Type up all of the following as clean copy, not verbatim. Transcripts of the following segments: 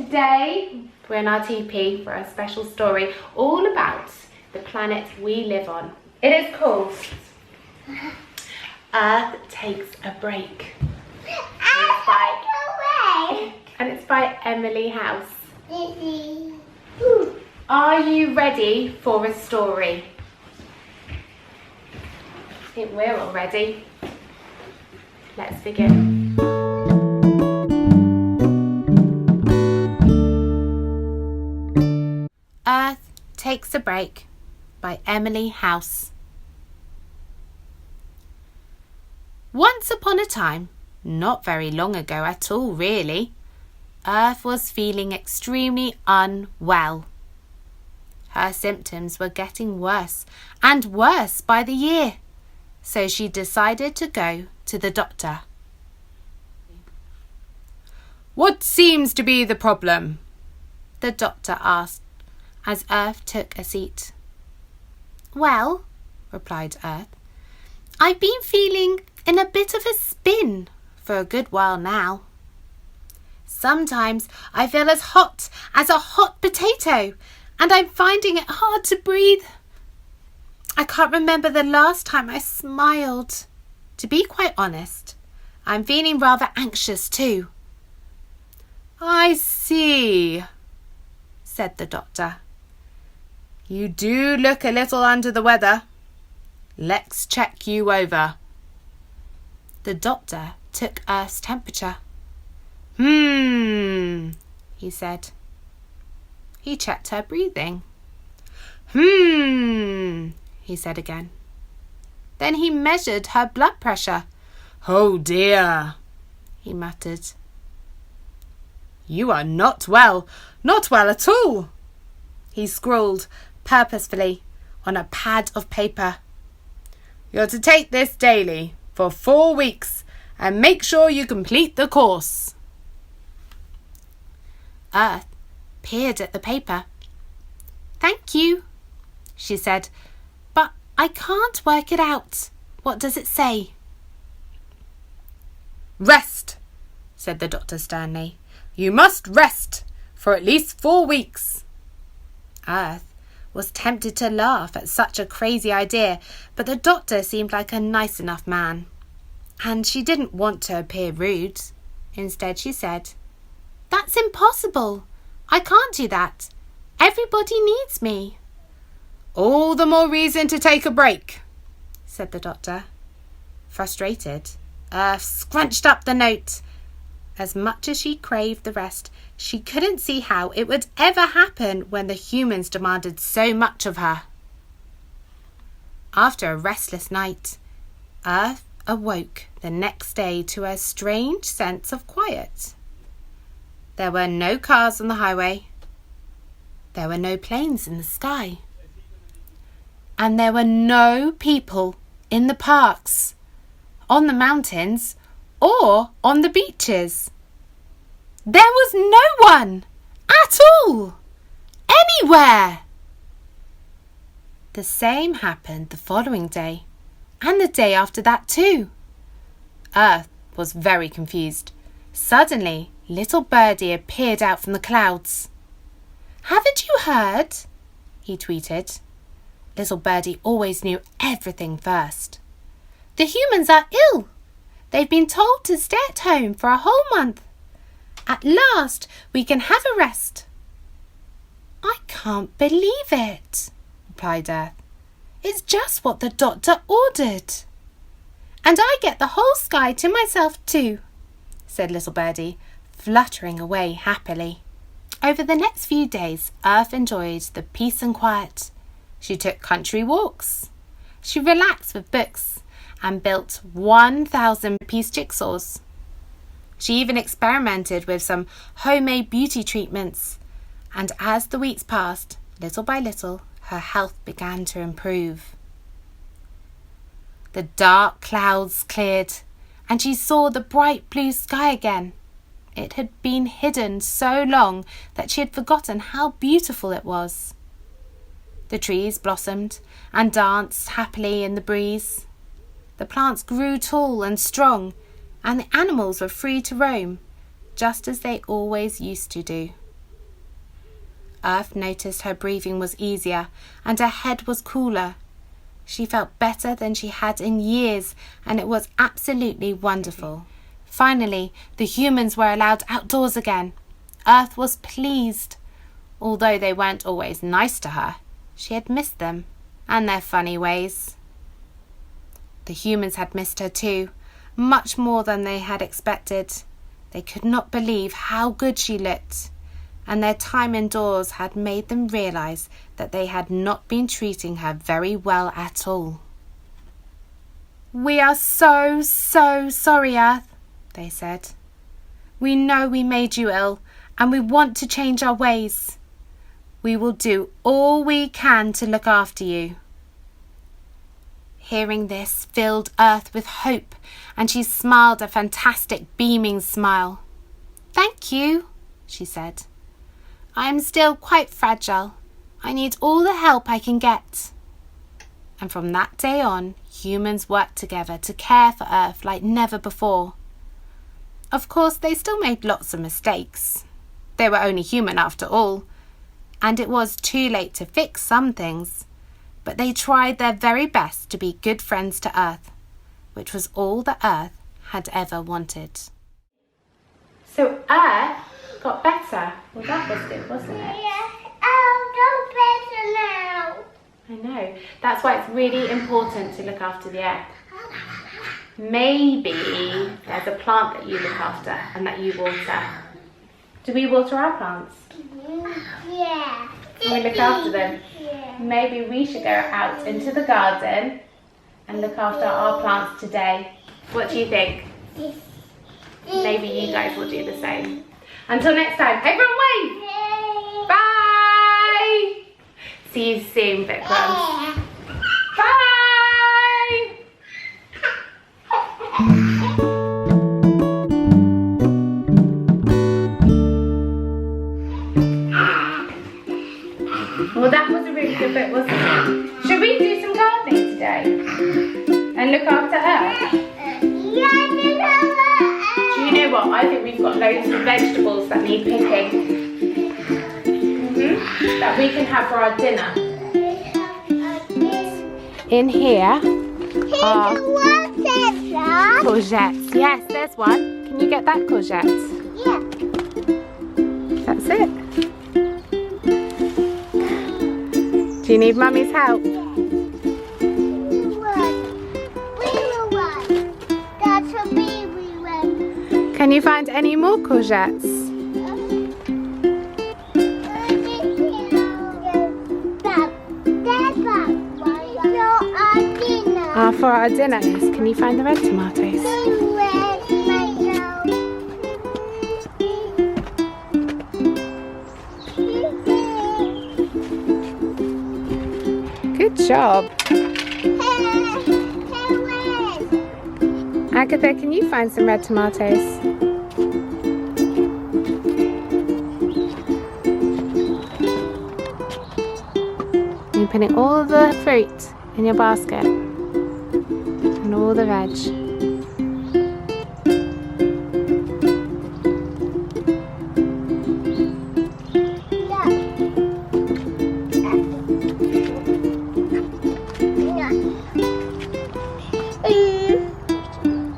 today we're in our TP for a special story all about the planet we live on. It is called Earth Takes a Break. And it's by Emily House. Are you ready for a story? I think we're all ready. Let's begin. Earth Takes a Break by Emily House. Once upon a time, not very long ago at all really, Earth was feeling extremely unwell. Her symptoms were getting worse and worse by the year, so she decided to go to the doctor. "What seems to be the problem?" the doctor asked as Earth took a seat. "Well," replied Earth, "I've been feeling in a bit of a spin for a good while now. Sometimes I feel as hot as a hot potato, and I'm finding it hard to breathe. I can't remember the last time I smiled. To be quite honest, I'm feeling rather anxious too." "I see," said the doctor. "You do look a little under the weather. Let's check you over." The doctor took Earth's temperature. He said. He checked her breathing. He said again. Then he measured her blood pressure. "Oh dear," he muttered. "You are not well at all," he scrawled purposefully on a pad of paper. "You're to take this daily for 4 weeks and make sure you complete the course." Earth peered at the paper. "Thank you," she said, "but I can't work it out. What does it say?" "Rest," said the doctor sternly. "You must rest for at least 4 weeks. Earth was tempted to laugh at such a crazy idea, but the doctor seemed like a nice enough man, and she didn't want to appear rude. Instead, she said, "That's impossible. I can't do that. Everybody needs me." "All the more reason to take a break," said the doctor. Frustrated, Earth scrunched up the note. As much as she craved the rest, she couldn't see how it would ever happen when the humans demanded so much of her. After a restless night, Earth awoke the next day to a strange sense of quiet. There were no cars on the highway. There were no planes in the sky. And there were no people in the parks, on the mountains, or on the beaches. There was no one at all, anywhere. The same happened the following day, and the day after that too. Earth was very confused. Suddenly, little Birdie appeared out from the clouds. "Haven't you heard?" he tweeted. Little Birdie always knew everything first. "The humans are ill. They've been told to stay at home for a whole month. At last, we can have a rest." "I can't believe it," replied Earth. "It's just what the doctor ordered." "And I get the whole sky to myself too," said little Birdie, fluttering away happily. Over the next few days, Earth enjoyed the peace and quiet. She took country walks. She relaxed with books and built 1,000-piece jigsaws. She even experimented with some homemade beauty treatments. And as the weeks passed, little by little, her health began to improve. The dark clouds cleared, and she saw the bright blue sky again. It had been hidden so long that she had forgotten how beautiful it was. The trees blossomed and danced happily in the breeze. The plants grew tall and strong, and the animals were free to roam, just as they always used to do. Earth noticed her breathing was easier and her head was cooler. She felt better than she had in years, and it was absolutely wonderful. Finally, the humans were allowed outdoors again. Earth was pleased. Although they weren't always nice to her, she had missed them and their funny ways. The humans had missed her too, much more than they had expected. They could not believe how good she looked, and their time indoors had made them realize that they had not been treating her very well at all. "We are so sorry, Earth," they said. "We know we made you ill, and we want to change our ways. We will do all we can to look after you." Hearing this filled Earth with hope, and she smiled a fantastic beaming smile. "Thank you," she said. "I am still quite fragile. I need all the help I can get." And from that day on, humans worked together to care for Earth like never before. Of course, they still made lots of mistakes. They were only human after all, and it was too late to fix some things. But they tried their very best to be good friends to Earth, which was all that Earth had ever wanted. So Earth got better. Well, that was good, wasn't it? Yeah, I'll go better now. I know. That's why it's really important to look after the earth. Maybe there's a plant that you look after and that you water. Do we water our plants? Yeah. And we look after them? Yeah. Maybe we should go out into the garden and look after our plants today. What do you think? Maybe you guys will do the same. Until next time, everyone wave! Bye! See you soon, Vikram. Bye! Well, that was a really good bit, wasn't it? Should we do some gardening today? And look after Earth? Do you know what? I think we've got loads of vegetables that need picking. That we can have for our dinner. In here are courgettes. Yes, there's one. Can you get that courgette? Yeah. That's it. Do you need Mummy's help? That's a baby one. Can you find any more courgettes? For our dinner is, can you find the red tomatoes? Good job. Agatha, can you find some red tomatoes? You're putting all the fruit in your basket. And all the veg.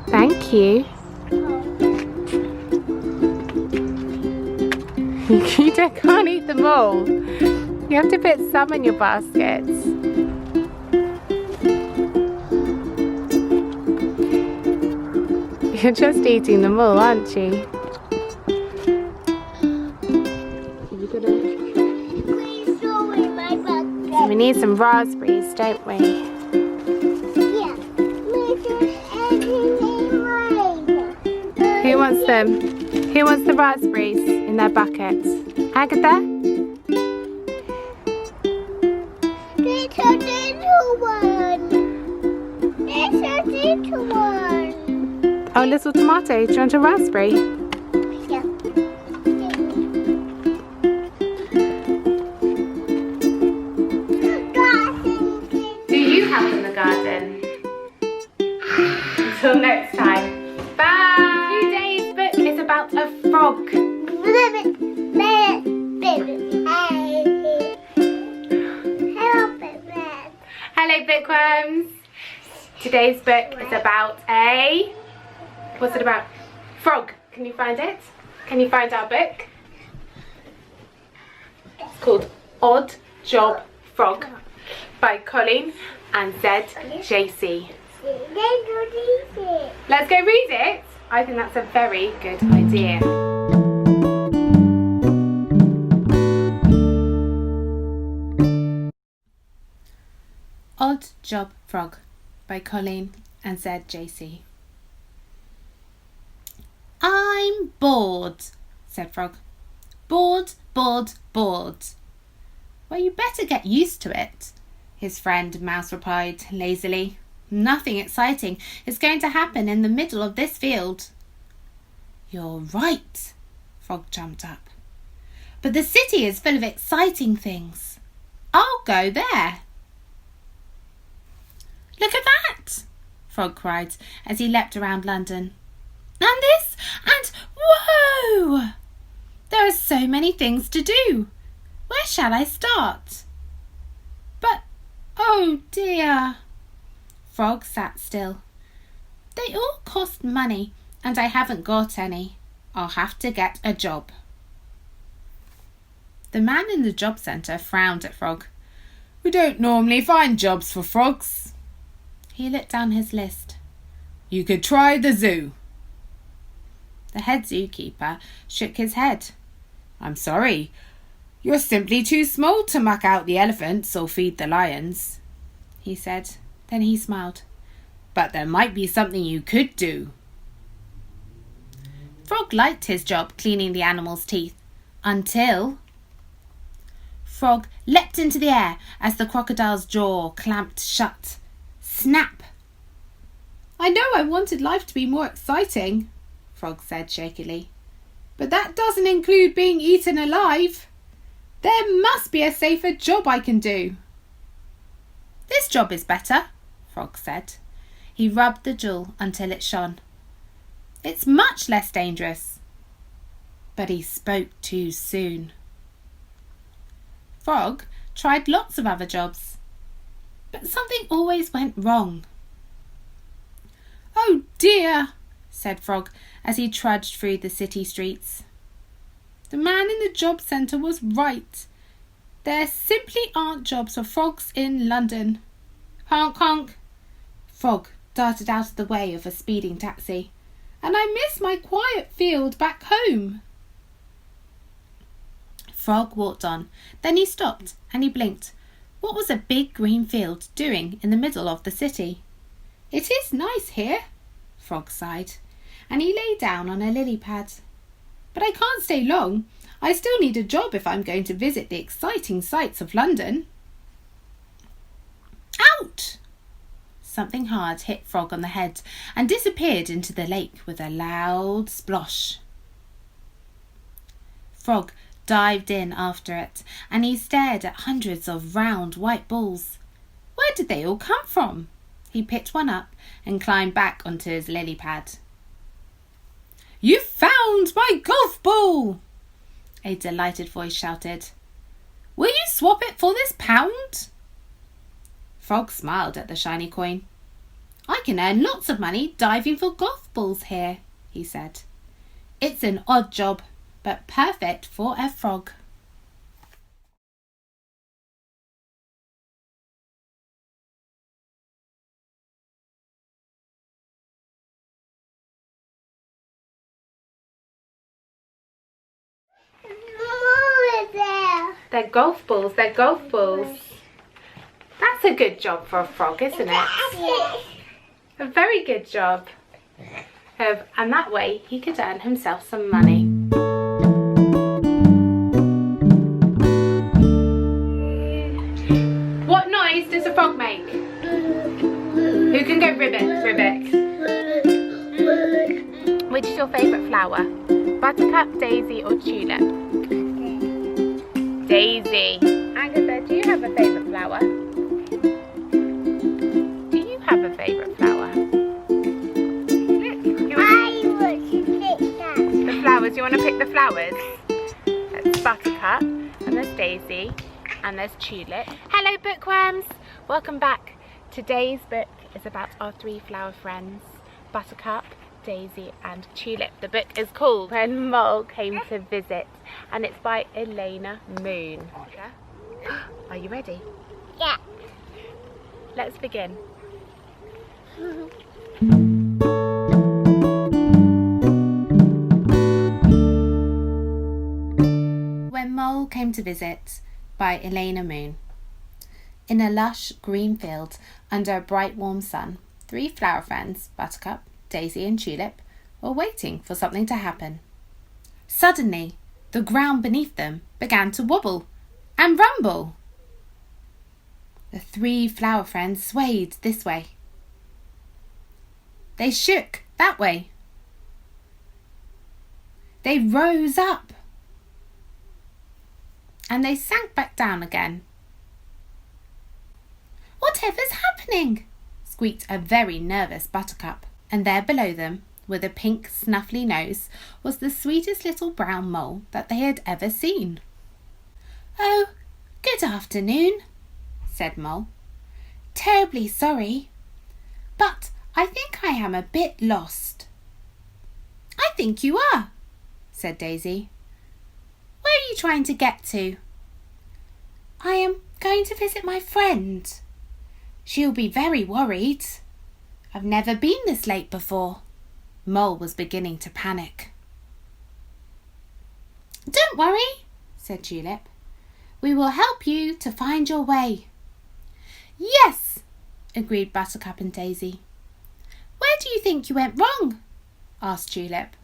Thank you. You can't eat them all. You have to put some in your baskets. You're just eating them all, aren't you? So we need some raspberries, don't we? Yeah. Who wants them? Who wants the raspberries in their buckets? Agatha? There's a little one. There's a little one. Oh, little tomato. Do you want a raspberry? Yeah. Do you help in the garden? Until next time. Bye! Today's book is about a frog. Hey. bookworms. Today's book is about what's it about? Frog. Can you find it? Can you find our book? It's called Odd Job Frog by Colleen and ZJC. Let's go read it. I think that's a very good idea. Odd Job Frog by Colleen and ZJC. I'm bored, said Frog. Bored, bored, bored. Well, you better get used to it, his friend Mouse replied lazily. Nothing exciting is going to happen in the middle of this field. You're right, Frog jumped up. But the city is full of exciting things. I'll go there. Look at that, Frog cried as he leapt around London. And this, and whoa! There are so many things to do. Where shall I start? But, oh dear. Frog sat still. They all cost money, and I haven't got any. I'll have to get a job. The man in the job centre frowned at Frog. We don't normally find jobs for frogs. He looked down his list. You could try the zoo. The head zookeeper shook his head. I'm sorry. You're simply too small to muck out the elephants or feed the lions, he said. Then he smiled. But there might be something you could do. Frog liked his job cleaning the animals' teeth until Frog leapt into the air as the crocodile's jaw clamped shut. Snap! I know I wanted life to be more exciting, Frog said shakily. But that doesn't include being eaten alive. There must be a safer job I can do. This job is better, Frog said. He rubbed the jewel until it shone. It's much less dangerous. But he spoke too soon. Frog tried lots of other jobs, but something always went wrong. Oh dear, said Frog as he trudged through the city streets. The man in the job centre was right. There simply aren't jobs for frogs in London. Honk honk. Frog darted out of the way of a speeding taxi. And I miss my quiet field back home. Frog walked on. Then he stopped and he blinked. What was a big green field doing in the middle of the city? It is nice here, Frog sighed, and he lay down on a lily pad. But I can't stay long. I still need a job if I'm going to visit the exciting sights of London. Ouch! Something hard hit Frog on the head and disappeared into the lake with a loud splosh. Frog dived in after it, and he stared at hundreds of round white balls. Where did they all come from? He picked one up and climbed back onto his lily pad. You found my golf ball! A delighted voice shouted. Will you swap it for this pound? Frog smiled at the shiny coin. I can earn lots of money diving for golf balls here, he said. It's an odd job, but perfect for a frog. They're golf balls, they're golf balls. That's a good job for a frog, isn't it? A very good job. And that way he could earn himself some money. What noise does a frog make? Who can go ribbit, ribbit? Which is your favourite flower? Buttercup, daisy or tulip? Daisy. Agatha, do you have a favourite flower? Do you have a favourite flower? Look, I want to pick that. the flowers. You want to pick the flowers? That's buttercup, and there's daisy, and there's tulip. Hello bookworms! Welcome back Today's book is about our three flower friends, Buttercup, Daisy and Tulip. The book is called When Mole Came to Visit, and it's by Elena Moon. Are you ready? Yeah. Let's begin. When Mole Came to Visit by Elena Moon. In a lush green field under a bright warm sun, three flower friends, Buttercup, Daisy and Tulip, were waiting for something to happen. Suddenly, the ground beneath them began to wobble and rumble. The three flower friends swayed this way. They shook that way. They rose up. And they sank back down again. "Whatever's happening?" squeaked a very nervous Buttercup. And there below them, with a pink snuffly nose, was the sweetest little brown mole that they had ever seen. "Oh, good afternoon," said Mole. "Terribly sorry, but I think I am a bit lost." "I think you are," said Daisy. "Where are you trying to get to?" "I am going to visit my friend. She'll be very worried. I've never been this late before." Mole was beginning to panic. "Don't worry," said Tulip. "We will help you to find your way." "Yes," agreed Buttercup and Daisy. "Where do you think you went wrong?" asked Tulip.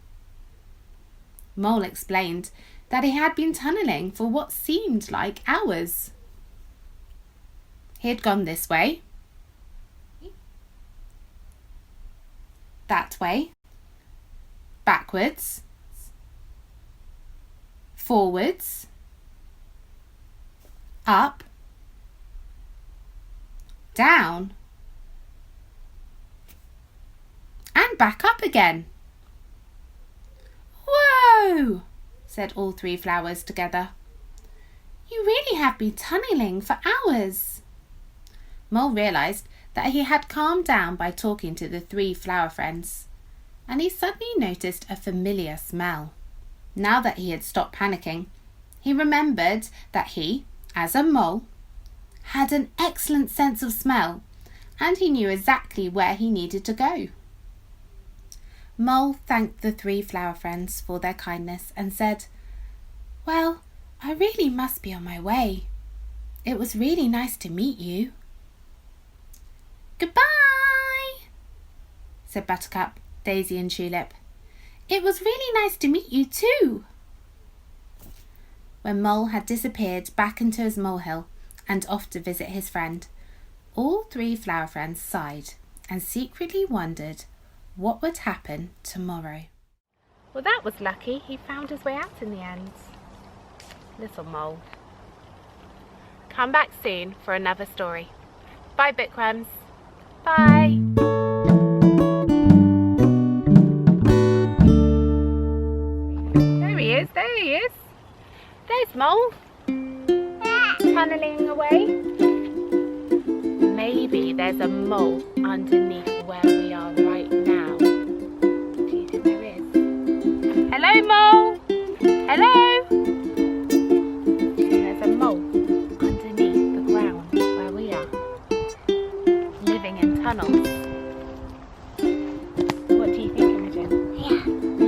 Mole explained that he had been tunnelling for what seemed like hours. He had gone this way, that way, backwards, forwards, up, down, and back up again. "Whoa!" said all three flowers together. "You really have been tunnelling for hours." Mole realised that he had calmed down by talking to the three flower friends, and he suddenly noticed a familiar smell. Now that he had stopped panicking, he remembered that he, as a mole, had an excellent sense of smell, and he knew exactly where he needed to go. Mole thanked the three flower friends for their kindness and said, "Well, I really must be on my way. It was really nice to meet you." "Goodbye," said Buttercup, Daisy and Tulip. "It was really nice to meet you too." When Mole had disappeared back into his molehill and off to visit his friend, all three flower friends sighed and secretly wondered what would happen tomorrow. Well, that was lucky. He found his way out in the end. Little Mole. Come back soon for another story. Bye, bookworms. Bye. There he is. There's Mole. Tunnelling away. Maybe there's a mole underneath where we are right now. Do you think there is? Hello, Mole. Hello. There's a mole underneath the ground where we are, living in tunnels. What do you think, Imogen?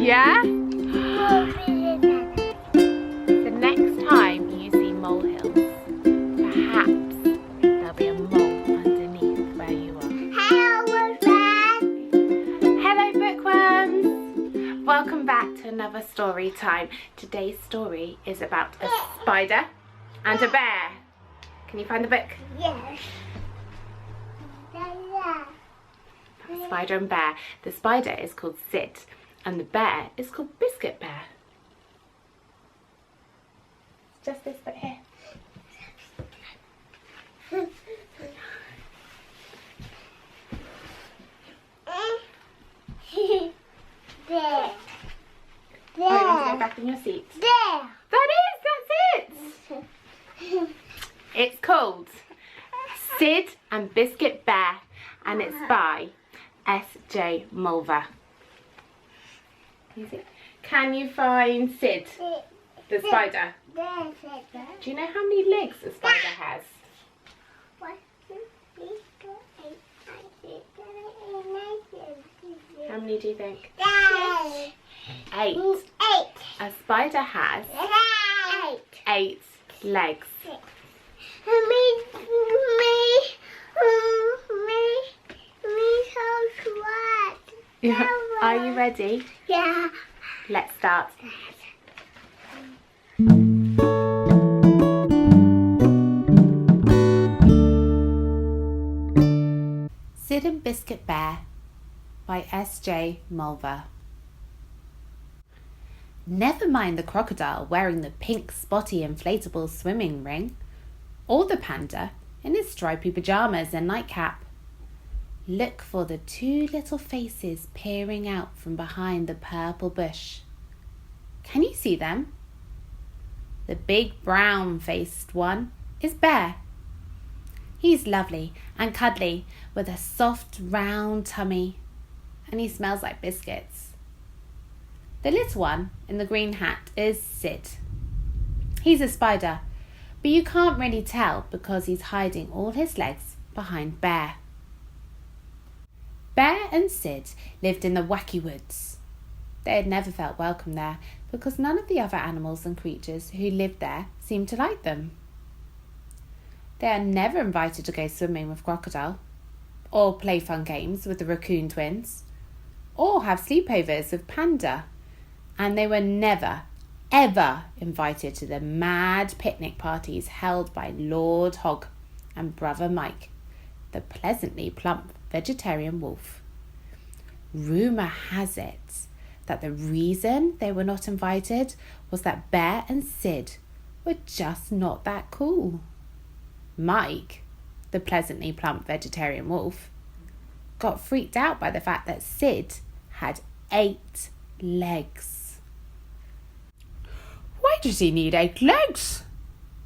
Yeah? Yeah? The next time you see molehills, perhaps there'll be a mole underneath where you are. Hello, bookworms. Hello, bookworms. Welcome back to another story time. Today's story is about a spider and a bear. Can you find the book? Yes. Spider and bear. The spider is called Sid and the bear is called Biscuit Bear. It's just this bit here. There. Right, you want to go back in your seat. There. That's it. It's called Sid and Biscuit Bear, and it's by S.J. Mulver. Can you find Sid, the spider? Do you know how many legs a spider has? 1, 2, 3, 4, 8, 9, 10. How many do you think? 8. 8. A spider has 8 legs. Yeah. Are you ready? Yeah. Let's start. Sid and Biscuit Bear by S.J. Mulver. Never mind the crocodile wearing the pink spotty inflatable swimming ring, or the panda in his stripy pyjamas and nightcap. Look for the 2 little faces peering out from behind the purple bush. Can you see them? The big brown-faced one is Bear. He's lovely and cuddly with a soft round tummy, and he smells like biscuits. The little one in the green hat is Sid. He's a spider, but you can't really tell because he's hiding all his legs behind Bear. Bear and Sid lived in the wacky woods. They had never felt welcome there because none of the other animals and creatures who lived there seemed to like them. They are never invited to go swimming with Crocodile, or play fun games with the raccoon twins, or have sleepovers with Panda, and they were never, ever invited to the mad picnic parties held by Lord Hog and Brother Mike, the pleasantly plump vegetarian wolf. Rumour has it that the reason they were not invited was that Bear and Sid were just not that cool. Mike, the pleasantly plump vegetarian wolf, got freaked out by the fact that Sid had 8 legs. Why does he need 8 legs?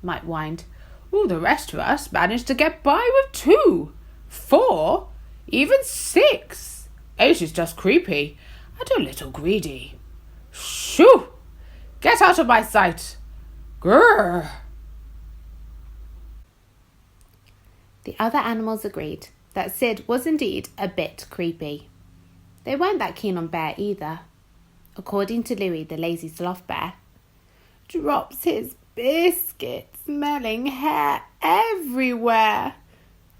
Mike whined. All the rest of us managed to get by with 2, 4, even 6. 8 is just creepy and a little greedy. Shoo! Get out of my sight! Grrr! The other animals agreed that Sid was indeed a bit creepy. They weren't that keen on Bear either. According to Louie, the lazy sloth bear, drops his biscuit-smelling hair everywhere.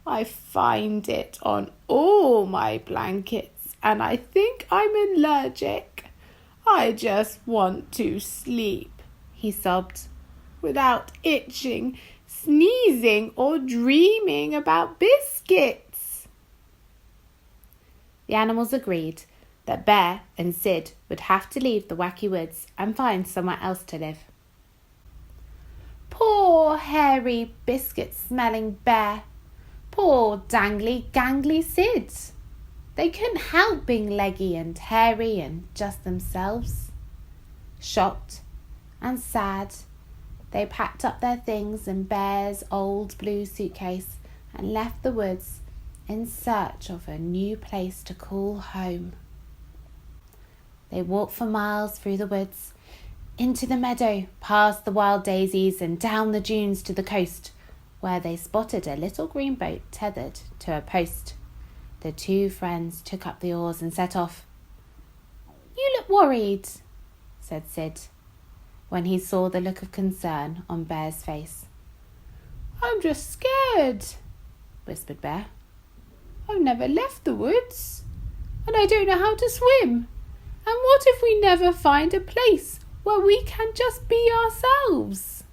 I find it on all my blankets and I think I'm allergic. I just want to sleep, he sobbed, without itching, sneezing or dreaming about biscuits. The animals agreed that Bear and Sid would have to leave the wacky woods and find somewhere else to live. Poor hairy biscuit-smelling Bear. Poor dangly gangly Sid. They couldn't help being leggy and hairy and just themselves. Shocked and sad, they packed up their things in Bear's old blue suitcase and left the woods in search of a new place to call home. They walked for miles through the woods, into the meadow, past the wild daisies and down the dunes to the coast, where they spotted a little green boat tethered to a post. The 2 friends took up the oars and set off. "You look worried," said Sid, when he saw the look of concern on Bear's face. I'm just scared, whispered Bear. I've never left the woods, and I don't know how to swim. And what if we never find a place where we can just be ourselves?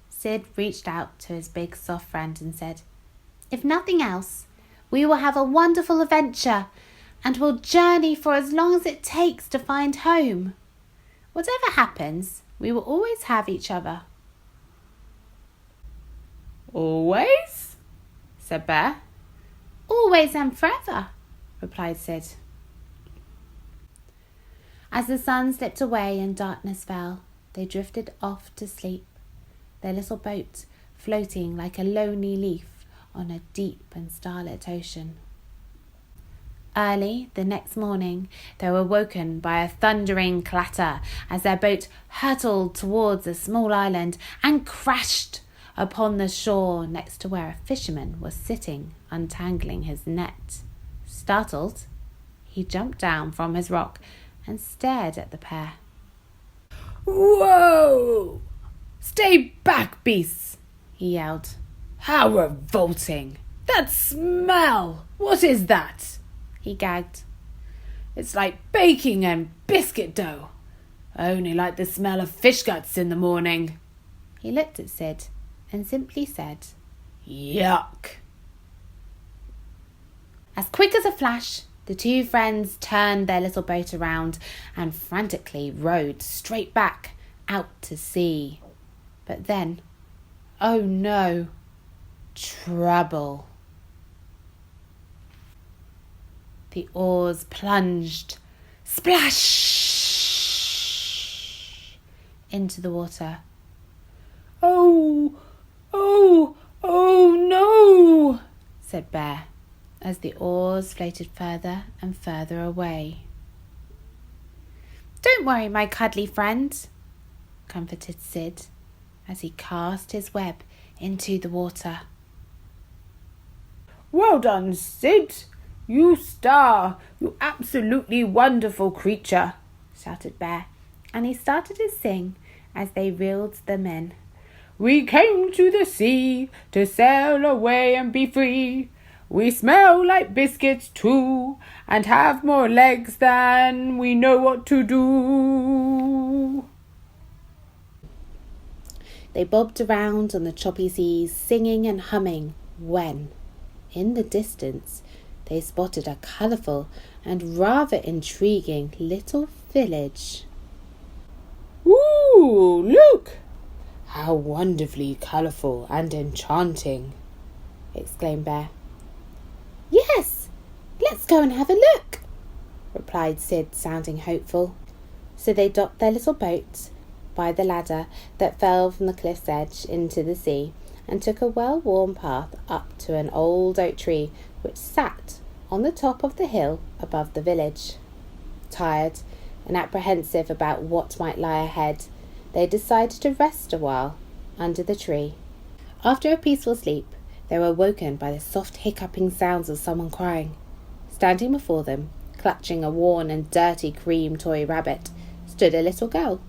Sid reached out to his big soft friend and said, "If nothing else, we will have a wonderful adventure and will journey for as long as it takes to find home. Whatever happens, we will always have each other." Always? Said Bear. "Always and forever," replied Sid. As the sun slipped away and darkness fell, they drifted off to sleep, their little boat floating like a lonely leaf on a deep and starlit ocean. Early the next morning, they were woken by a thundering clatter as their boat hurtled towards a small island and crashed upon the shore next to where a fisherman was sitting untangling his net. Startled, he jumped down from his rock and stared at the pair. "Whoa! Stay back, beasts!" he yelled. "How revolting! That smell! What is that?" he gagged. "It's like baking and biscuit dough. I only like the smell of fish guts in the morning." He looked at Sid and simply said, "Yuck." As quick as a flash, the two friends turned their little boat around and frantically rowed straight back out to sea. But then, oh no, trouble. The oars plunged, splash, into the water. Oh no, said Bear, as the oars floated further and further away. Don't worry, my cuddly friend, comforted Sid, as he cast his web into the water. Well done, Sid. You star, you absolutely wonderful creature, shouted Bear, and he started to sing as they reeled them in. We came to the sea to sail away and be free. We smell like biscuits too, and have more legs than we know what to do. They bobbed around on the choppy seas, singing and humming, when, in the distance, they spotted a colourful and rather intriguing little village. Ooh, look! How wonderfully colourful and enchanting, exclaimed Bear. Yes, let's go and have a look, replied Sid, sounding hopeful. So they docked their little boat by the ladder that fell from the cliff's edge into the sea and took a well-worn path up to an old oak tree which sat on the top of the hill above the village. Tired and apprehensive about what might lie ahead, they decided to rest a while under the tree. After a peaceful sleep, they were woken by the soft hiccuping sounds of someone crying. Standing before them, clutching a worn and dirty cream toy rabbit, stood a little girl.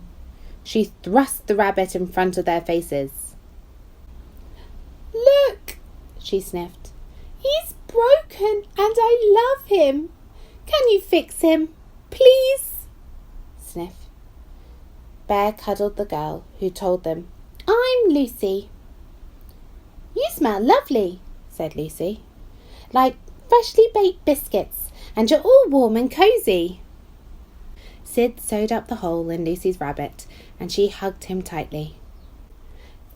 She thrust the rabbit in front of their faces. Look, she sniffed. He's broken and I love him. Can you fix him, please? Sniff. Bear cuddled the girl, who told them, I'm Lucy. You smell lovely, said Lucy. Like freshly baked biscuits, and you're all warm and cosy. Sid sewed up the hole in Lucy's rabbit, and she hugged him tightly.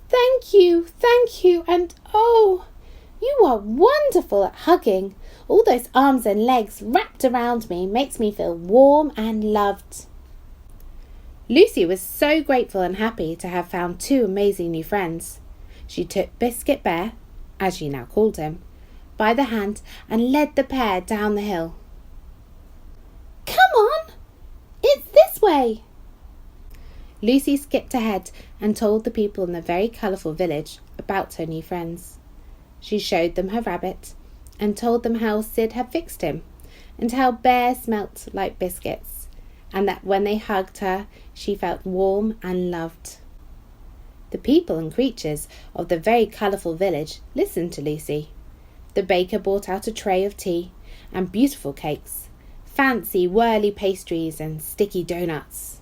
Thank you, and oh, you are wonderful at hugging. All those arms and legs wrapped around me makes me feel warm and loved. Lucy was so grateful and happy to have found two amazing new friends. She took Biscuit Bear, as she now called him, by the hand and led the pair down the hill. Come on, it's this way. Lucy skipped ahead and told the people in the very colourful village about her new friends. She showed them her rabbit and told them how Sid had fixed him and how Bear smelt like biscuits, and that when they hugged her, she felt warm and loved. The people and creatures of the very colourful village listened to Lucy. The baker brought out a tray of tea and beautiful cakes, fancy whirly pastries and sticky doughnuts.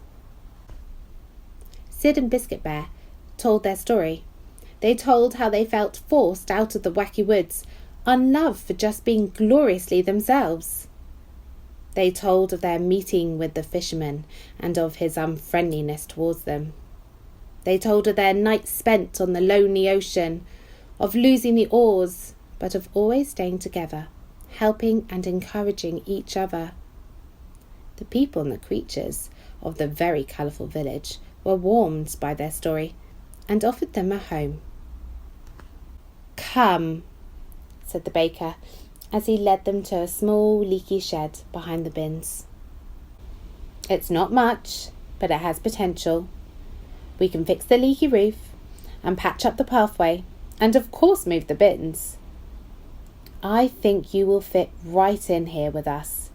Sid and Biscuit Bear told their story. They told how they felt forced out of the wacky woods, unloved for just being gloriously themselves. They told of their meeting with the fisherman and of his unfriendliness towards them. They told of their nights spent on the lonely ocean, of losing the oars, but of always staying together, helping and encouraging each other. The people and the creatures of the very colourful village were warmed by their story and offered them a home. "Come," said the baker, as he led them to a small leaky shed behind the bins. "It's not much, but it has potential. We can fix the leaky roof and patch up the pathway and of course move the bins. I think you will fit right in here with us,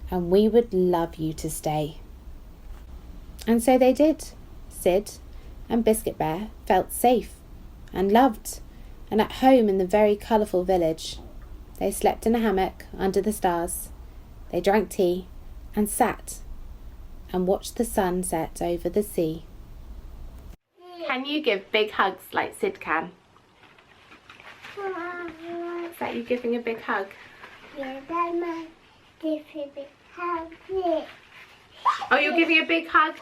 and we would love you to stay." And so they did. Sid and Biscuit Bear felt safe and loved and at home in the very colourful village. They slept in a hammock under the stars. They drank tea and sat and watched the sun set over the sea. Can you give big hugs like Sid can? Is that you giving a big hug? Yeah, that might give a big hug. Oh, you're giving a big hug?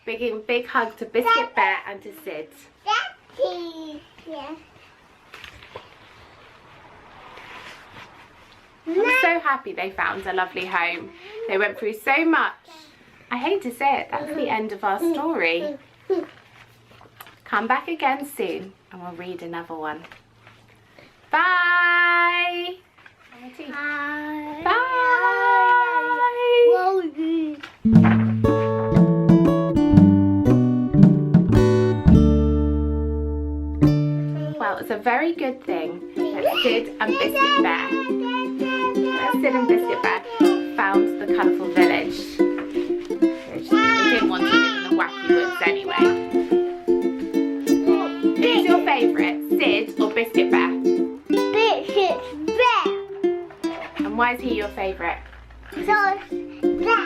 Big hug to Biscuit Bear and to Sid. Yeah. I'm so happy they found a lovely home. They went through so much. I hate to say it, that's the end of our story. Come back again soon and we'll read another one. Bye! Bye! Well, it's a very good thing that Sid and Biscuit Bear found the colourful village. They didn't want to live in the wacky woods anyway. Who's your favourite, Sid or Biscuit Bear? Biscuit Bear. And why is he your favourite? So that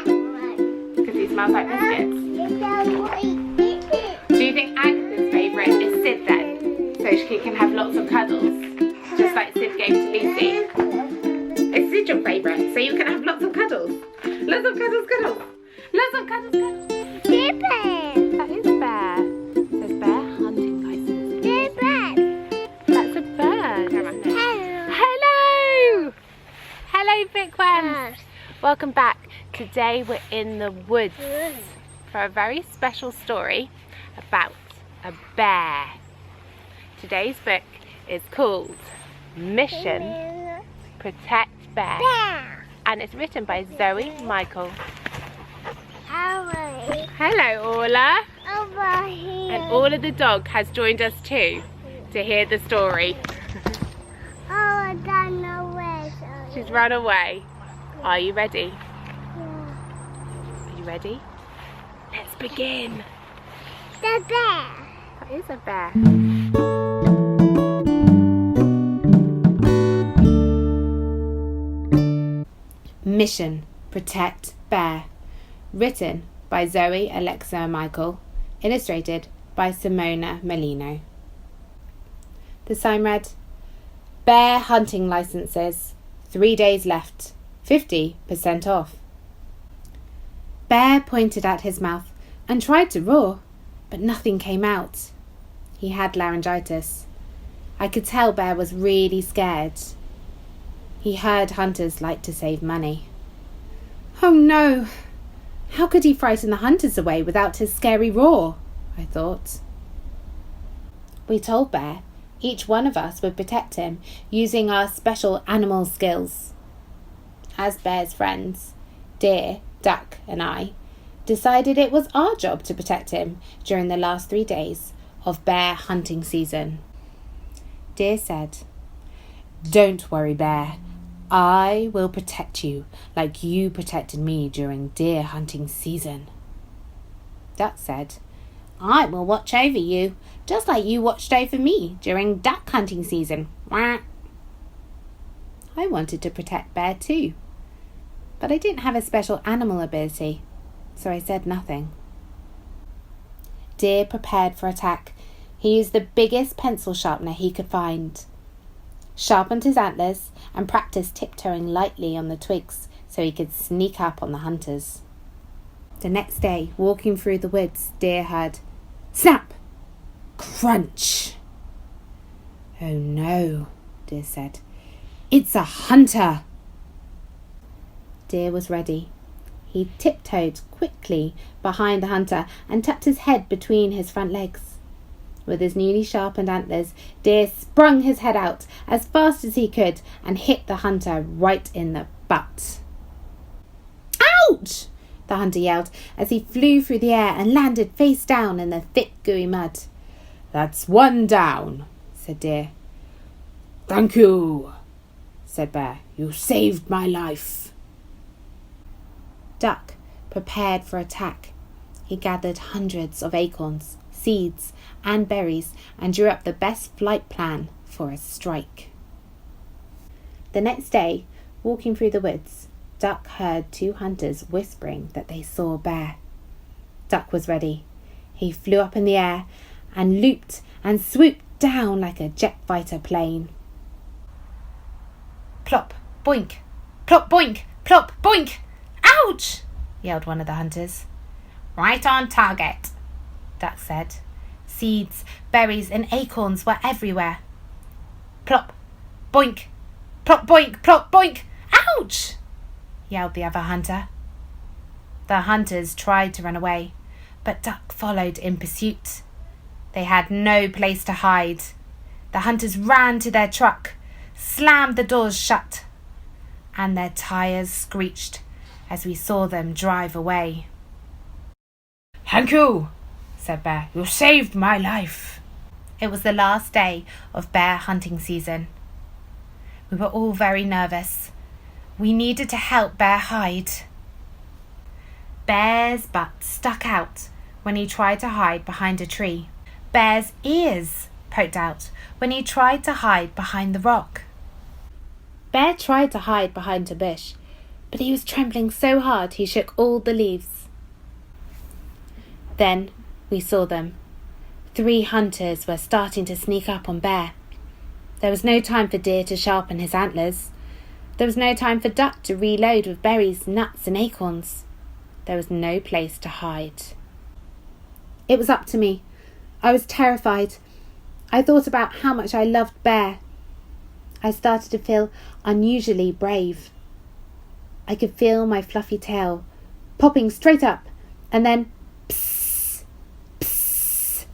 one. Because he smells like biscuits. It's a white. Do you think Agatha's favourite is Sid then? So she can have lots of cuddles, just like Sid gave to Lucy. Is Sid your favourite? So you can have lots of cuddles. Lots of cuddles. Lots of cuddles. Bear. That is a bear. There's bear hunting license. Bear. That's a bird. Hello. Hello, big ones. Welcome back. Today we're in the woods for a very special story about a bear. Today's book is called Mission Protect Bear, and it's written by Zoe Michael. Hello, Orla. Over here. And Orla the dog has joined us too to hear the story. Oh, I don't know where. She's run away. Are you ready? Yeah. Are you ready? Let's begin. The bear. That is a bear. Mission Protect Bear. Written by Zoe Alexa Michael. Illustrated by Simona Melino. The sign read, "Bear hunting licenses. 3 days left. 50% off." Bear pointed at his mouth and tried to roar, but nothing came out. He had laryngitis. I could tell Bear was really scared. He heard hunters like to save money. Oh no! How could he frighten the hunters away without his scary roar? I thought. We told Bear each one of us would protect him using our special animal skills. As Bear's friends, Deer, Duck and I decided it was our job to protect him during the last 3 days of bear hunting season. Deer said, "Don't worry, Bear. I will protect you like you protected me during deer hunting season." Duck said, "I will watch over you, just like you watched over me during duck hunting season." Wah. I wanted to protect Bear too, but I didn't have a special animal ability, so I said nothing. Deer prepared for attack. He used the biggest pencil sharpener he could find, sharpened his antlers, and practiced tiptoeing lightly on the twigs so he could sneak up on the hunters. The next day, walking through the woods, Deer heard snap, crunch. "Oh no," Deer said. "It's a hunter." Deer was ready. He tiptoed quickly behind the hunter and tucked his head between his front legs. With his newly sharpened antlers, Deer sprung his head out as fast as he could and hit the hunter right in the butt. "Ouch!" the hunter yelled as he flew through the air and landed face down in the thick, gooey mud. "That's one down," said Deer. "Thank you," said Bear. "You saved my life." Duck prepared for attack. He gathered hundreds of acorns, seeds, and berries and drew up the best flight plan for a strike. The next day, walking through the woods, Duck heard two hunters whispering that they saw Bear. Duck was ready. He flew up in the air and looped and swooped down like a jet fighter plane. Plop, boink, plop, boink, plop, boink. "Ouch!" yelled one of the hunters. "Right on target," Duck said. Seeds, berries, and acorns were everywhere. Plop, boink, plop, boink, plop, boink. "Ouch!" yelled the other hunter. The hunters tried to run away, but Duck followed in pursuit. They had no place to hide. The hunters ran to their truck, slammed the doors shut, and their tires screeched as we saw them drive away. "Thank you," said Bear. "You saved my life." It was the last day of bear hunting season. We were all very nervous. We needed to help Bear hide. Bear's butt stuck out when he tried to hide behind a tree. Bear's ears poked out when he tried to hide behind the rock. Bear tried to hide behind a bush, but he was trembling so hard he shook all the leaves. Then we saw them. 3 hunters were starting to sneak up on Bear. There was no time for Deer to sharpen his antlers. There was no time for Duck to reload with berries, nuts, and acorns. There was no place to hide. It was up to me. I was terrified. I thought about how much I loved Bear. I started to feel unusually brave. I could feel my fluffy tail popping straight up, and then psst, psst,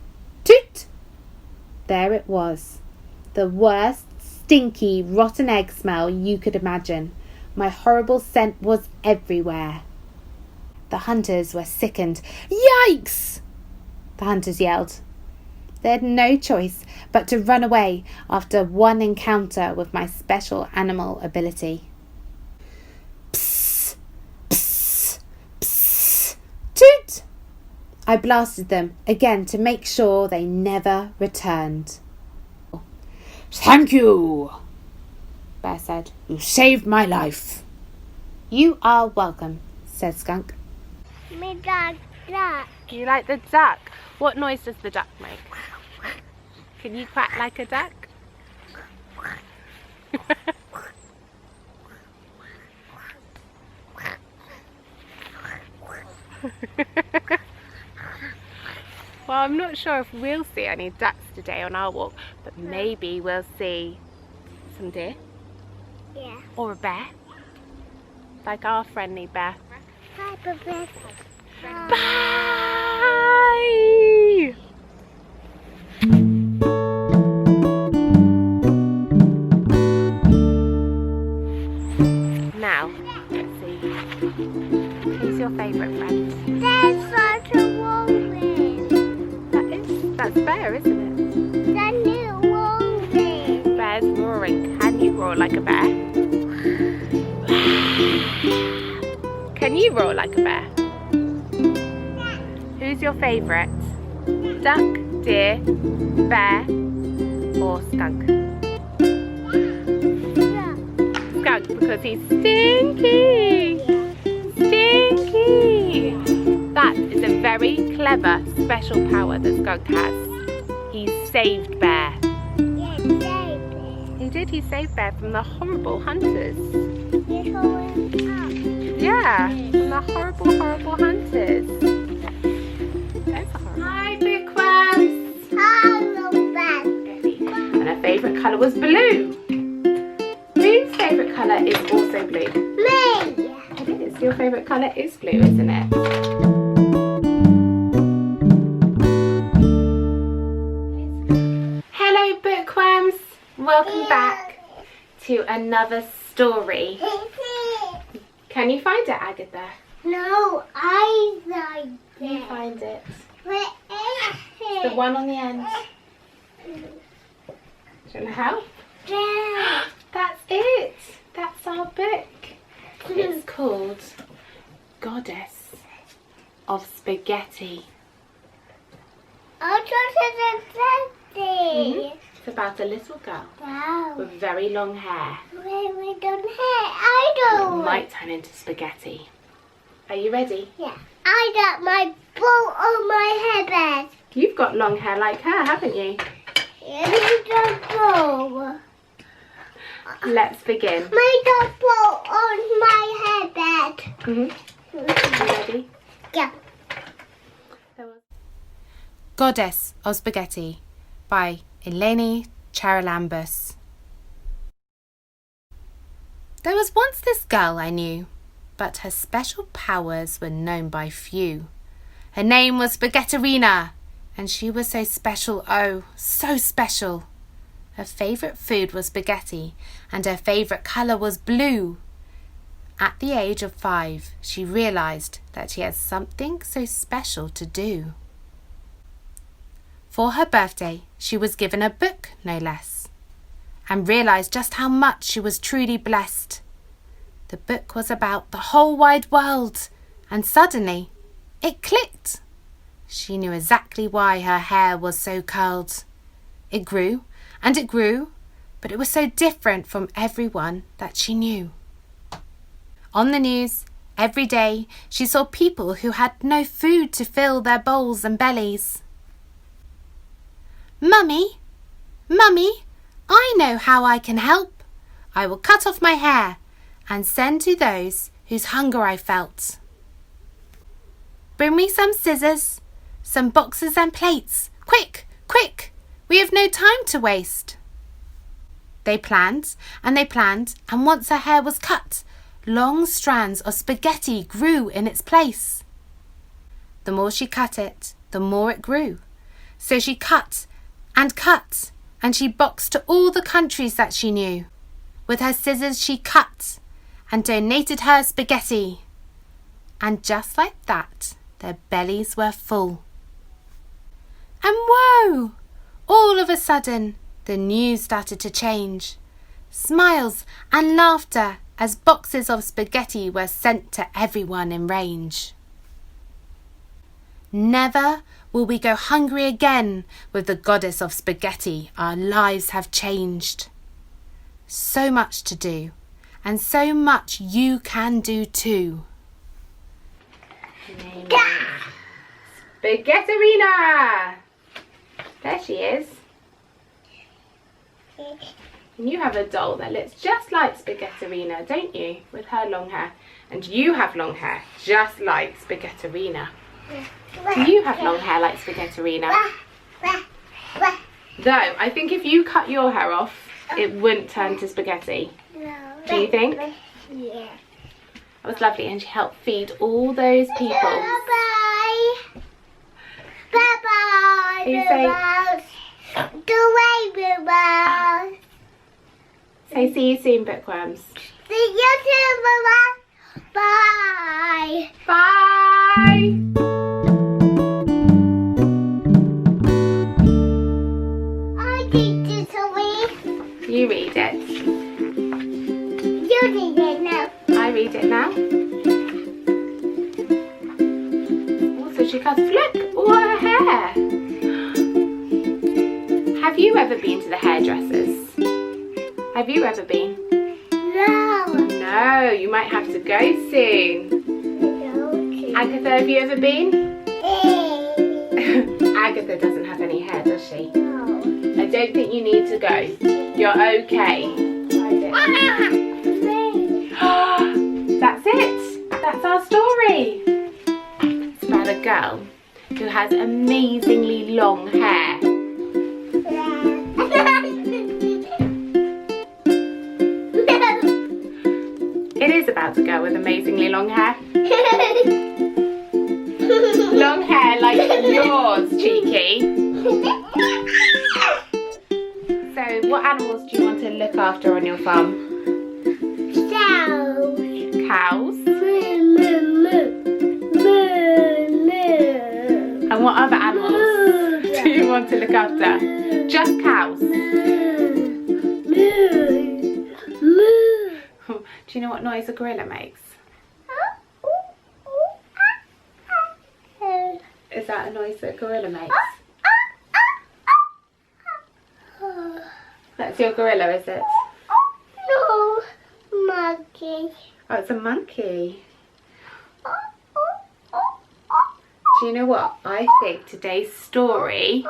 toot! There it was. The worst, stinky, rotten egg smell you could imagine. My horrible scent was everywhere. The hunters were sickened. "Yikes!" the hunters yelled. They had no choice but to run away after one encounter with my special animal ability. Psst, psst, psst, toot! I blasted them again to make sure they never returned. "Thank you," Bear said. "You saved my life." "You are welcome," said Skunk. Me duck. Do you like the duck? What noise does the duck make? Can you quack like a duck? Well, I'm not sure if we'll see any ducks today on our walk, but maybe we'll see some deer Yeah. or a bear, like our friendly bear. Hi, Professor. Bye! Now, let's see. Who's your favourite friend? There's such a woman. That's Bear, isn't it? The new woman. Bear's roaring. Can you roar like a bear? Can you roar like a bear? Who's your favourite? Duck, deer, bear, or skunk? Yeah. Skunk, because he's stinky! Stinky! That is a very clever special power that Skunk has. He saved Bear. Yeah, baby. He did, he saved Bear from the horrible hunters. You're going up. Yeah, from the horrible, horrible hunters. There's a horrible. Hi, Bookworms! Hello, baby. And her favourite colour was blue. Whose favourite colour is also blue? Me. It is. Your favourite colour is blue, isn't it? Welcome back to another story. Can you find it, Agatha? No, I like Can you find it? Where is The it? one on the end. Do you want to help? There. That's it. That's our book. It's called Goddess of Spaghetti. I'll go to the daddy. It's about a little girl Wow. with very long hair. We don't have. I It don't. might turn into spaghetti. Are you ready? Yeah. I got my bowl on my head. You've got long hair like her, haven't you? Here's the bowl. Let's begin. Make a bowl on my head. Mm-hmm. You ready? Yeah. Goddess of Spaghetti by Eleni Charalambous. There was once this girl I knew, but her special powers were known by few. Her name was Spaghetterina, and she was so special, oh, so special. Her favourite food was spaghetti, and her favourite colour was blue. At the age of 5, she realised that she had something so special to do. For her birthday, she was given a book, no less, and realised just how much she was truly blessed. The book was about the whole wide world, and suddenly, it clicked. She knew exactly why her hair was so curled. It grew, and it grew, but it was so different from everyone that she knew. On the news, every day, she saw people who had no food to fill their bowls and bellies. Mummy, Mummy, I know how I can help. I will cut off my hair and send to those whose hunger I felt. Bring me some scissors, some boxes and plates. Quick, quick, we have no time to waste. They planned, and once her hair was cut, long strands of spaghetti grew in its place. The more she cut it, the more it grew. So she cut, and she boxed to all the countries that she knew. With her scissors she cut, and donated her spaghetti. And just like that, their bellies were full. And whoa! All of a sudden, the news started to change. Smiles and laughter as boxes of spaghetti were sent to everyone in range. Never will we go hungry again with the goddess of spaghetti. Our lives have changed. So much to do, and so much you can do too. Spaghetterina! There she is. And you have a doll that looks just like Spaghetterina, don't you? With her long hair. And you have long hair just like Spaghetterina. Do you have long hair like Spaghetterina? Though, I think if you cut your hair off, it wouldn't turn to spaghetti. No. Do you think? Yeah. That was lovely, and she helped feed all those people. Bye-bye. Bye-bye. You say- Bye-bye. Say see you soon, bookworms. See you soon. Bye-bye. Bye. Bye! I teach you to read. You read it. You read it now. I read it now. Also, she cuts, look, all her hair. Have you ever been to the hairdressers? Have you ever been? No. No, you might have to go soon. Agatha, have you ever been? Agatha doesn't have any hair, does she? No. I don't think you need to go. You're okay. That's it. That's our story. It's about a girl who has amazingly long hair. It is about a girl with amazingly long hair. Long hair like yours, Cheeky. So what animals do you want to look after on your farm? Cows. Cows. Moo, moo, moo. Moo, moo. And what other animals do you want to look after? Just cows. Moo, moo. Do you know what noise a gorilla makes? Is that a noise that a gorilla makes? That's your gorilla, is it? No, monkey. Oh, it's a monkey. Do you know what? I think today's story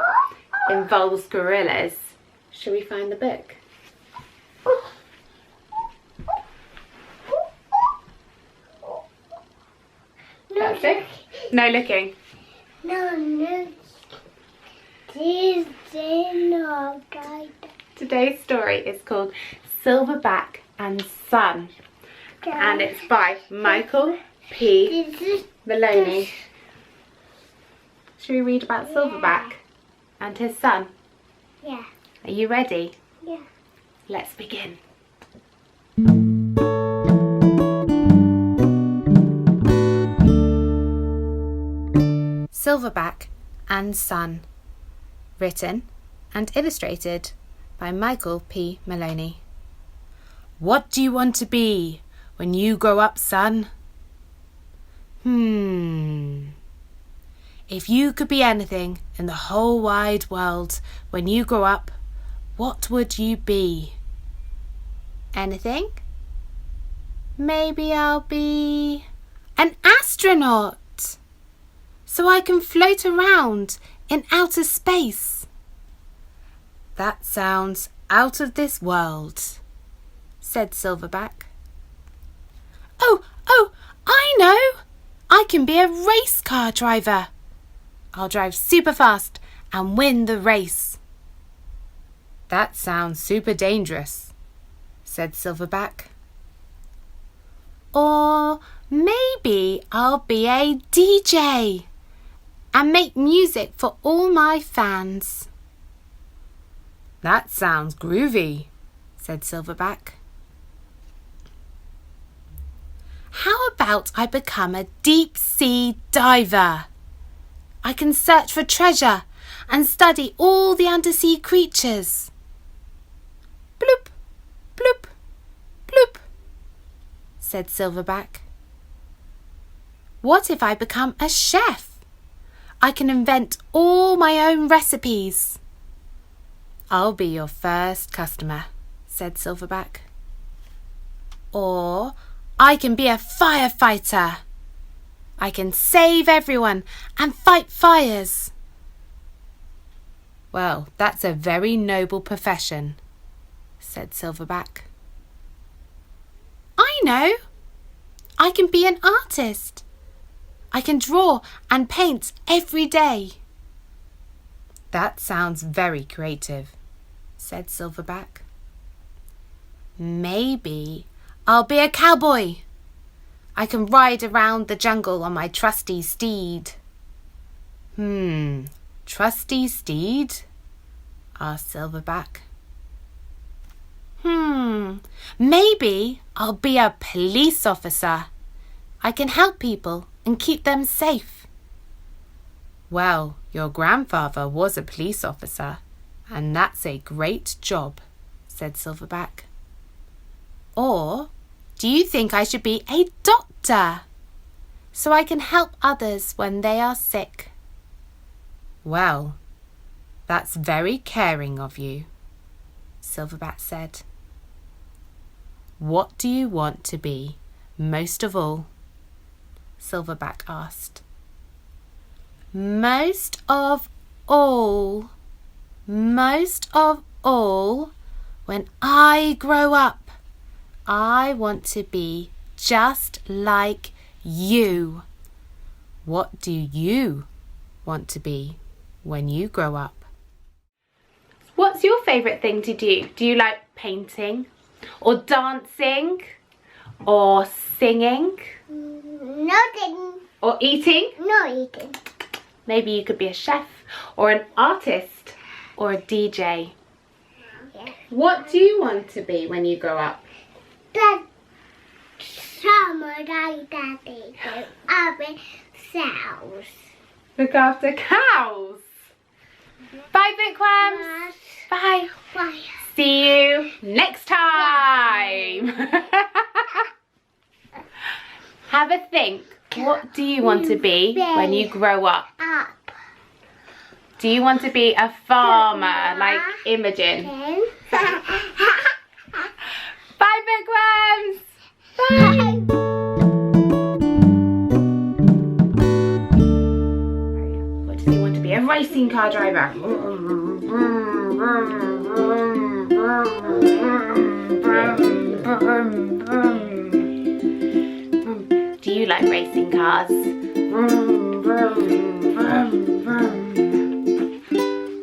involves gorillas. Shall we find the book? That's it. No looking. No. This is not guide. Today's story is called Silverback and Son, and it's by Michael P. This is Maloney. Shall we read about Silverback and his son? yeah. Are you ready? Yeah. Let's begin. Silverback and Son. Written and illustrated by Michael P. Maloney. What do you want to be when you grow up, son? If you could be anything in the whole wide world when you grow up, what would you be? Anything? Maybe I'll be an astronaut, so I can float around in outer space. That sounds out of this world, said Silverback. Oh, I know! I can be a race car driver. I'll drive super fast and win the race. That sounds super dangerous, said Silverback. Or maybe I'll be a DJ and make music for all my fans. That sounds groovy, said Silverback. How about I become a deep sea diver? I can search for treasure and study all the undersea creatures. Bloop, bloop, bloop, said Silverback. What if I become a chef? I can invent all my own recipes. I'll be your first customer, said Silverback. Or I can be a firefighter. I can save everyone and fight fires. Well, that's a very noble profession, said Silverback. I know. I can be an artist. I can draw and paint every day. That sounds very creative, said Silverback. Maybe I'll be a cowboy. I can ride around the jungle on my trusty steed. Trusty steed? Asked Silverback. Maybe I'll be a police officer. I can help people and keep them safe. Well, your grandfather was a police officer, and that's a great job, said Silverback. Or do you think I should be a doctor, so I can help others when they are sick? Well, that's very caring of you, Silverback said. What do you want to be most of all? Silverback asked. Most of all, when I grow up, I want to be just like you. What do you want to be when you grow up? What's your favourite thing to do? Do you like painting or dancing or singing Nothing. or eating? No eating. Maybe you could be a chef or an artist or a DJ. Yeah. What do you want to be when you grow up? The samurai daddy do other cells. Look after cows. Bye, bookworms. Bye. Bye. See you next time. Have a think. What do you want to be when you grow up? Up. Do you want to be a farmer like Imogen? Bye, bookworms. Bye. What does he want to be? A racing car driver. Do you like racing cars?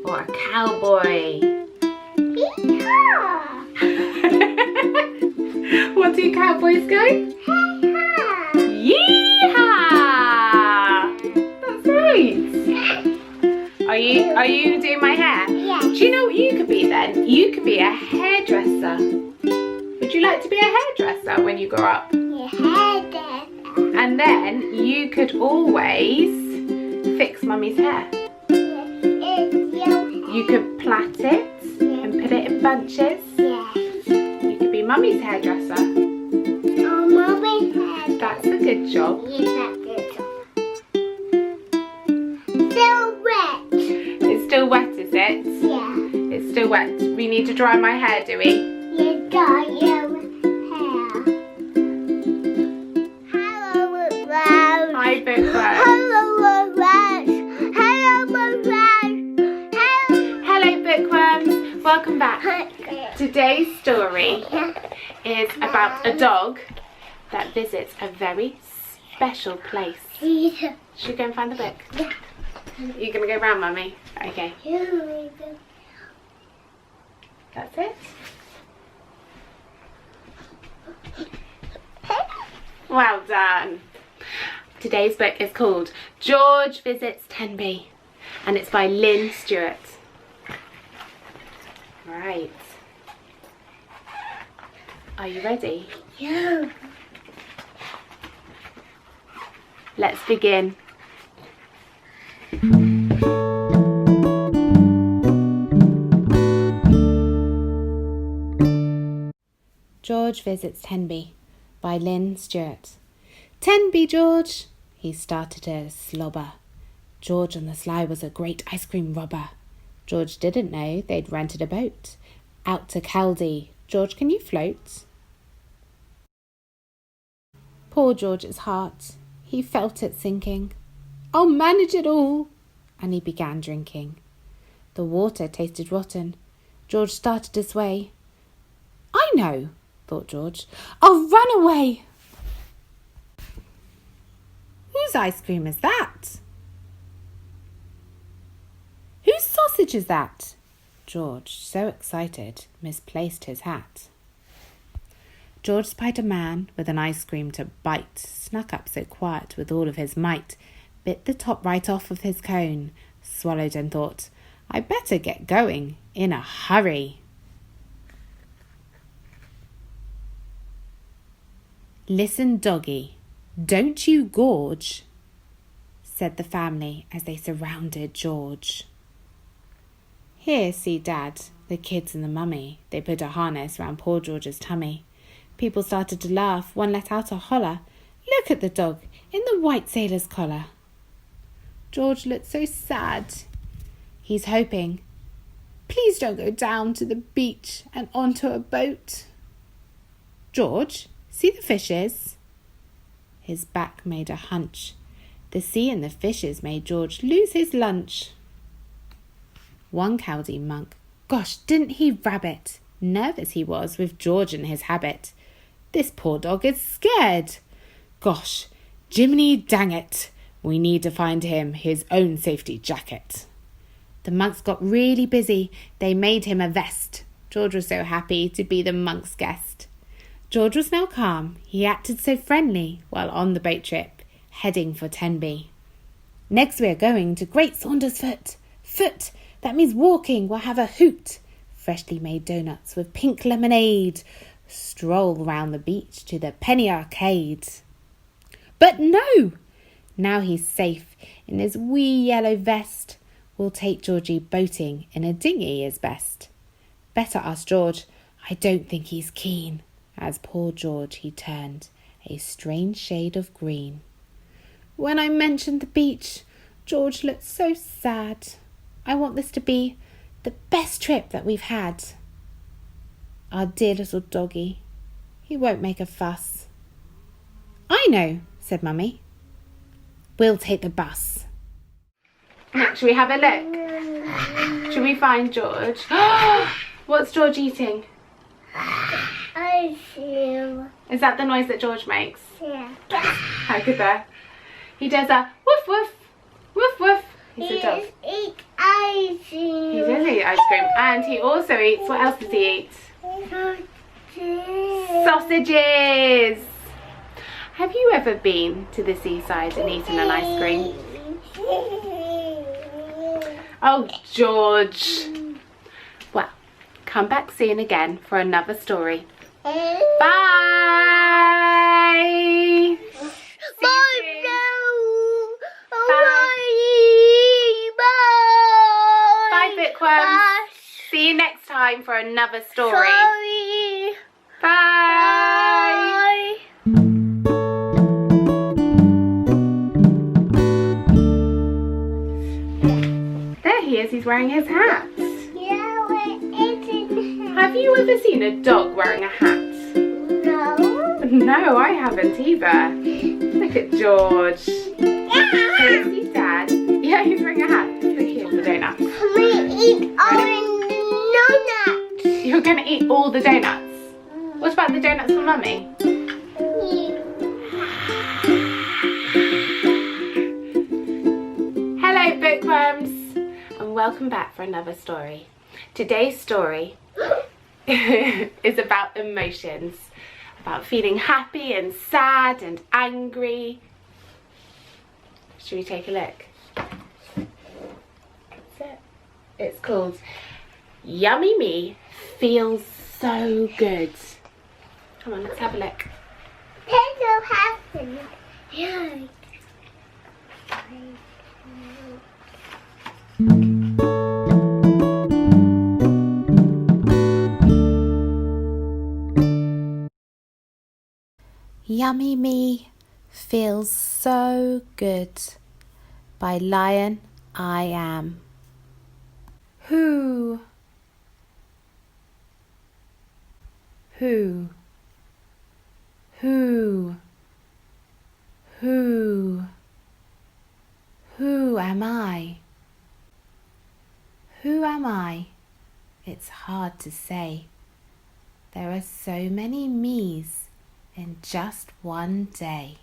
Or a cowboy? What do cowboys go? Yeehaw! That's right. Are you doing my hair? Yeah. Do you know what you could be then? You could be a hairdresser. Would you like to be a hairdresser when you grow up? And then you could always fix Mummy's hair. You could plait it and put it in bunches. You could be Mummy's hairdresser. Oh, Mummy's head. That's a good job. Yes, that's good. Still wet. It's still wet, is it? Yeah. It's still wet. We need to dry my hair, do we? You got your hair. Hello, Rose. Hi, bookworm. Hello, Rose. Hello, Rose. Hello, bookworms. Welcome back. Hello. Today's story is about a dog that visits a very special place. Yeah. Should we go and find the book? You're going to go round, Mummy? Okay. That's it? Well done. Today's book is called George Visits Tenby, and it's by Lynn Stewart. Right. Are you ready? Yeah. Let's begin. George Visits Tenby by Lynn Stewart. Tenby, George! He started to slobber. George on the sly was a great ice cream robber. George didn't know they'd rented a boat. Out to Caldee. George, can you float? Poor George's heart. He felt it sinking. I'll manage it all. And he began drinking. The water tasted rotten. George started to sway. I know, thought George. I'll run away. Whose ice cream is that? Whose sausage is that? George, so excited, misplaced his hat. George spied a man with an ice cream to bite, snuck up so quiet with all of his might, bit the top right off of his cone, swallowed and thought, I better get going in a hurry. Listen, doggy, don't you gorge, said the family as they surrounded George. Here, see, Dad, the kids and the mummy. They put a harness round poor George's tummy. People started to laugh, one let out a holler. Look at the dog in the white sailor's collar. George looked so sad. He's hoping, please don't go down to the beach and onto a boat. George, see the fishes? His back made a hunch. The sea and the fishes made George lose his lunch. One Caldee monk, gosh, didn't he rabbit? Nervous he was with George and his habit. This poor dog is scared. Gosh, Jiminy dang it, we need to find him his own safety jacket. The monks got really busy. They made him a vest. George was so happy to be the monk's guest. George was now calm. He acted so friendly while on the boat trip, heading for Tenby. Next we are going to Great Saundersfoot. Foot, that means walking. We'll have a hoot. freshly made donuts with pink lemonade, stroll round the beach to the penny arcade. But no! Now he's safe in his wee yellow vest. We'll take Georgie boating in a dinghy is best. Better ask George, I don't think he's keen. As poor George he turned a strange shade of green. When I mentioned the beach, George looked so sad. I want this to be the best trip that we've had. Our dear little doggy, he won't make a fuss. I know, said Mummy. We'll take the bus. Should we have a look? Should we find George? What's George eating? Ice cream. Is that the noise that George makes? Yeah. How good that? He does a woof woof, woof woof. He's a dog. Eat ice cream. He does eat ice cream. And he also eats, what else does he eat? Sausages. Have you ever been to the seaside and eaten an ice cream? Oh, George. Well, come back soon again for another story. Bye. Bye, bookworms. See you next time for another story. Sorry. Bye. There he is. He's wearing his hat. Yeah, we're eating. Have you ever seen a dog wearing a hat? No. No, I haven't either. Look at George. Yeah. Here's his dad. Yeah, he's wearing a hat. Look, here's the donut. We eat orange donuts. You're going to eat all the donuts. What about the donuts for Mummy? Hello, bookworms, and welcome back for another story. Today's story is about emotions, about feeling happy and sad and angry. Should we take a look? It's called Yummy Me Feels So Good. Come on, let's have a look. Things will happen. Yeah. Yummy Me Feels So Good by Lion I Am. Who? Who? Who? Who? Who am I? Who am I? It's hard to say. There are so many me's in just one day.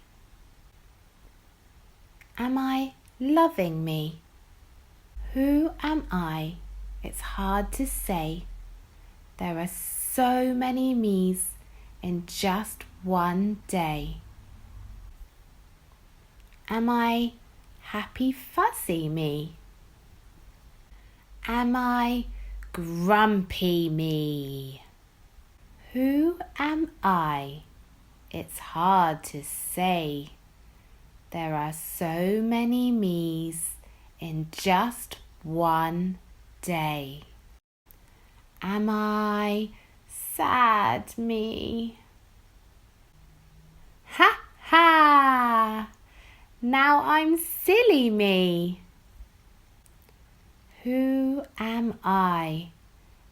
Am I loving me? Who am I? It's hard to say. There are so many me's in just one day. Am I happy fuzzy me? Am I grumpy me? Who am I? It's hard to say. There are so many me's in just one day. Am I sad me? Ha ha! Now I'm silly me. Who am I?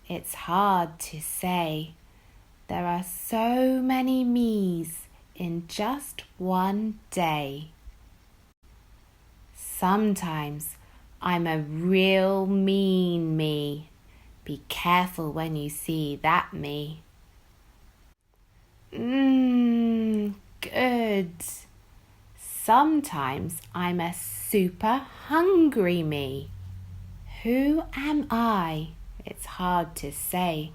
It's hard to say. There are so many me's in just one day. Sometimes I'm a real mean me. Be careful when you see that me. Good. Sometimes I'm a super hungry me. Who am I? It's hard to say.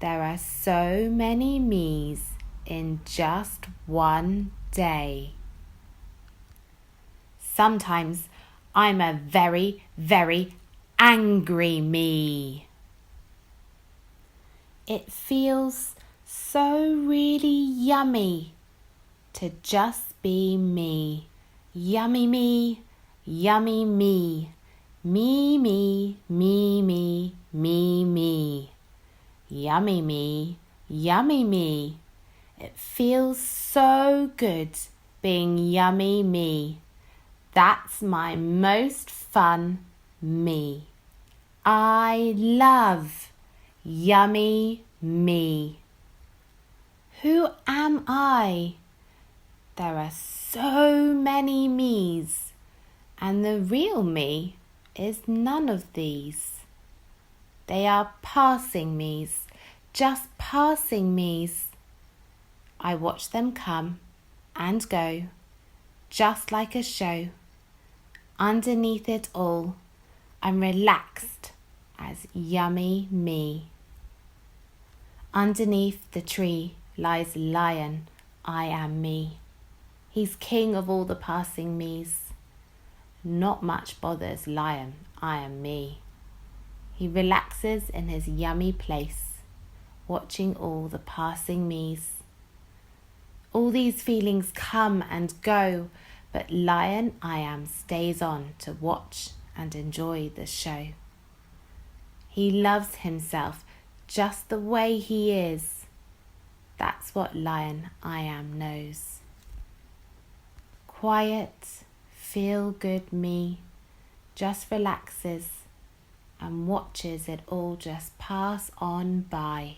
There are so many me's in just one day. Sometimes I'm a very, very angry me. It feels so really yummy to just be me. Yummy me, yummy me. Me, me, me, me, me, me. Yummy me, yummy me. It feels so good being yummy me. That's my most fun me. I love yummy me. Who am I? There are so many me's, and the real me is none of these. They are passing me's, just passing me's. I watch them come and go, just like a show. Underneath it all, I'm relaxed as yummy me. Underneath the tree lies Lion, I am me. He's king of all the passing me's. Not much bothers Lion, I am me. He relaxes in his yummy place, watching all the passing me's. All these feelings come and go, but Lion I am stays on to watch and enjoy the show. He loves himself just the way he is. That's what Lion I am knows. Quiet, feel good me just relaxes and watches it all just pass on by.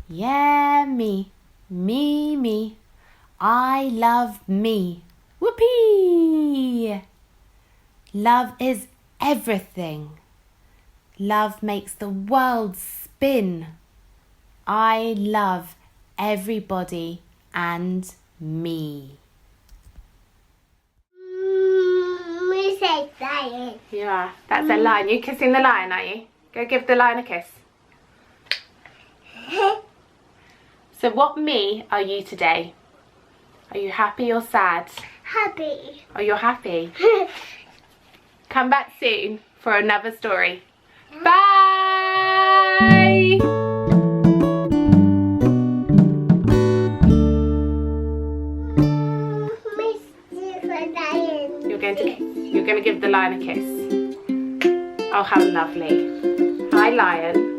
Yeah, me, me, me. I love me. Whoopee! Love is everything. Love makes the world spin. I love everybody and me. We say lion. Yeah, that's a lion. You're kissing the lion, are you? Go give the lion a kiss. So what me are you today? Are you happy or sad? Happy. Oh, you're happy? Come back soon for another story. Bye! You're going to give the lion a kiss. Oh, how lovely. Hi, lion.